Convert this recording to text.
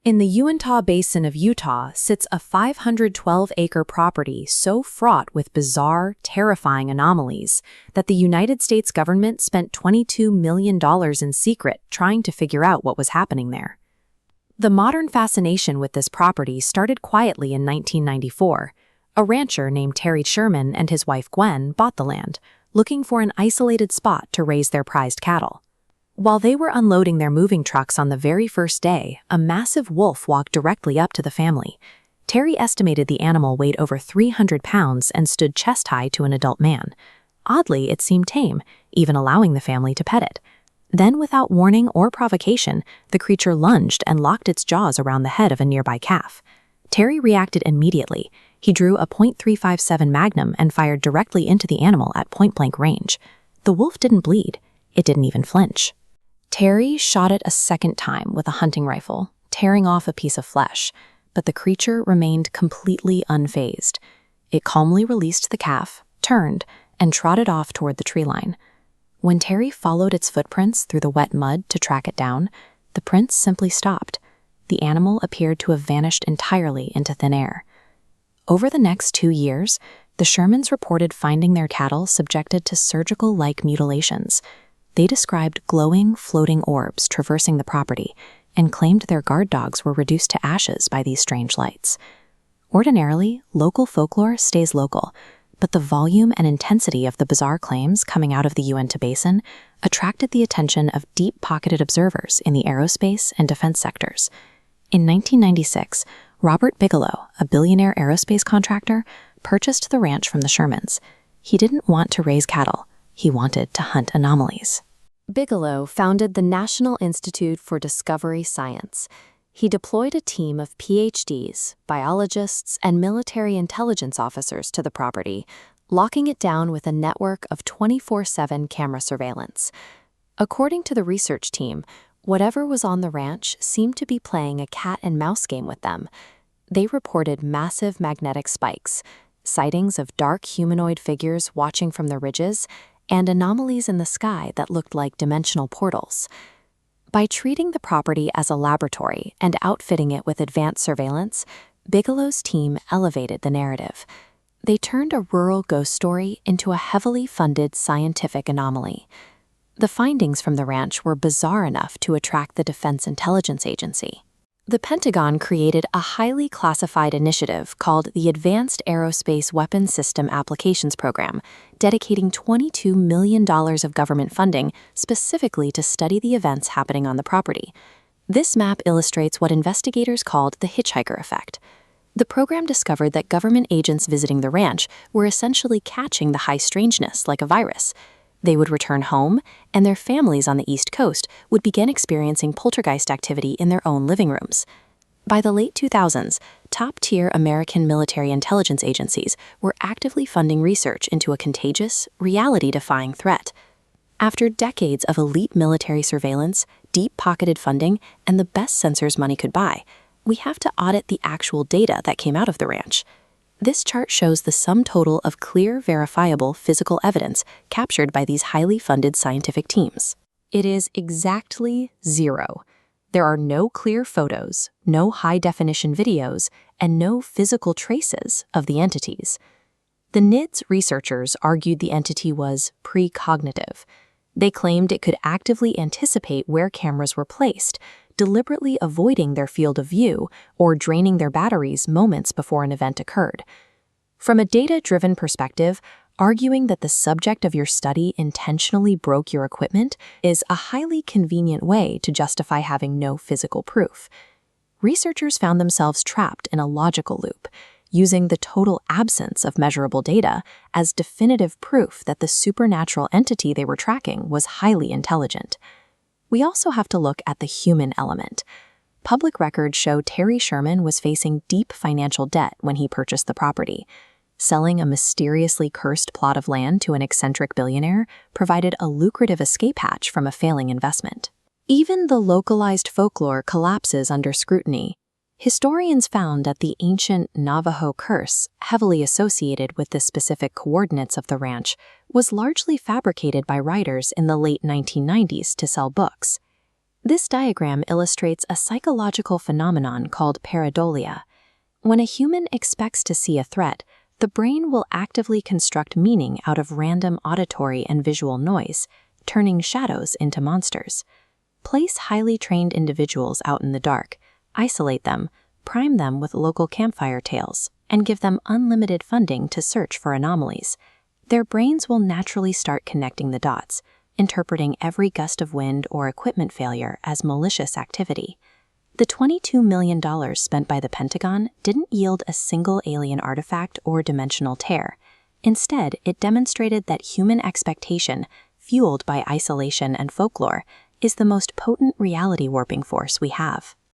In the Uintah Basin of Utah sits a 512-acre property so fraught with bizarre, terrifying anomalies that the United States government spent $22 million in secret trying to figure out what was happening there. The modern fascination with this property started quietly in 1994. A rancher named Terry Sherman and his wife Gwen bought the land, looking for an isolated spot to raise their prized cattle. While they were unloading their moving trucks on the very first day, a massive wolf walked directly up to the family. Terry estimated the animal weighed over 300 pounds and stood chest-high to an adult man. Oddly, it seemed tame, even allowing the family to pet it. Then, without warning or provocation, the creature lunged and locked its jaws around the head of a nearby calf. Terry reacted immediately. He drew a .357 Magnum and fired directly into the animal at point-blank range. The wolf didn't bleed. It didn't even flinch. Terry shot it a second time with a hunting rifle, tearing off a piece of flesh, but the creature remained completely unfazed. It calmly released the calf, turned, and trotted off toward the tree line. When Terry followed its footprints through the wet mud to track it down, the prints simply stopped. The animal appeared to have vanished entirely into thin air. Over the next 2 years, the Shermans reported finding their cattle subjected to surgical-like mutilations. They described glowing, floating orbs traversing the property and claimed their guard dogs were reduced to ashes by these strange lights. Ordinarily, local folklore stays local, but the volume and intensity of the bizarre claims coming out of the Uintah Basin attracted the attention of deep-pocketed observers in the aerospace and defense sectors. In 1996, Robert Bigelow, a billionaire aerospace contractor, purchased the ranch from the Shermans. He didn't want to raise cattle. He wanted to hunt anomalies. Bigelow founded the National Institute for Discovery Science. He deployed a team of PhDs, biologists, and military intelligence officers to the property, locking it down with a network of 24/7 camera surveillance. According to the research team, whatever was on the ranch seemed to be playing a cat-and-mouse game with them. They reported massive magnetic spikes, sightings of dark humanoid figures watching from the ridges, and anomalies in the sky that looked like dimensional portals. By treating the property as a laboratory and outfitting it with advanced surveillance, Bigelow's team elevated the narrative. They turned a rural ghost story into a heavily funded scientific anomaly. The findings from the ranch were bizarre enough to attract the Defense Intelligence Agency. The Pentagon created a highly classified initiative called the Advanced Aerospace Weapons System Applications Program, dedicating $22 million of government funding specifically to study the events happening on the property. This map illustrates what investigators called the Hitchhiker Effect. The program discovered that government agents visiting the ranch were essentially catching the high strangeness like a virus. They would return home, and their families on the East Coast would begin experiencing poltergeist activity in their own living rooms. By the late 2000s, top-tier American military intelligence agencies were actively funding research into a contagious, reality-defying threat. After decades of elite military surveillance, deep-pocketed funding, and the best sensors money could buy, we have to audit the actual data that came out of the ranch. This chart shows the sum total of clear, verifiable physical evidence captured by these highly funded scientific teams. It is exactly 0. There are no clear photos, no high-definition videos, and no physical traces of the entities. The NIDS researchers argued the entity was precognitive. They claimed it could actively anticipate where cameras were placed, deliberately avoiding their field of view or draining their batteries moments before an event occurred. From a data-driven perspective, arguing that the subject of your study intentionally broke your equipment is a highly convenient way to justify having no physical proof. Researchers found themselves trapped in a logical loop, using the total absence of measurable data as definitive proof that the supernatural entity they were tracking was highly intelligent. We also have to look at the human element. Public records show Terry Sherman was facing deep financial debt when he purchased the property. Selling a mysteriously cursed plot of land to an eccentric billionaire provided a lucrative escape hatch from a failing investment. Even the localized folklore collapses under scrutiny. Historians found that the ancient Navajo curse, heavily associated with the specific coordinates of the ranch, was largely fabricated by writers in the late 1990s to sell books. This diagram illustrates a psychological phenomenon called pareidolia. When a human expects to see a threat, the brain will actively construct meaning out of random auditory and visual noise, turning shadows into monsters. Place highly trained individuals out in the dark, isolate them, prime them with local campfire tales, and give them unlimited funding to search for anomalies. Their brains will naturally start connecting the dots, interpreting every gust of wind or equipment failure as malicious activity. The $22 million spent by the Pentagon didn't yield a single alien artifact or dimensional tear. Instead, it demonstrated that human expectation, fueled by isolation and folklore, is the most potent reality warping force we have.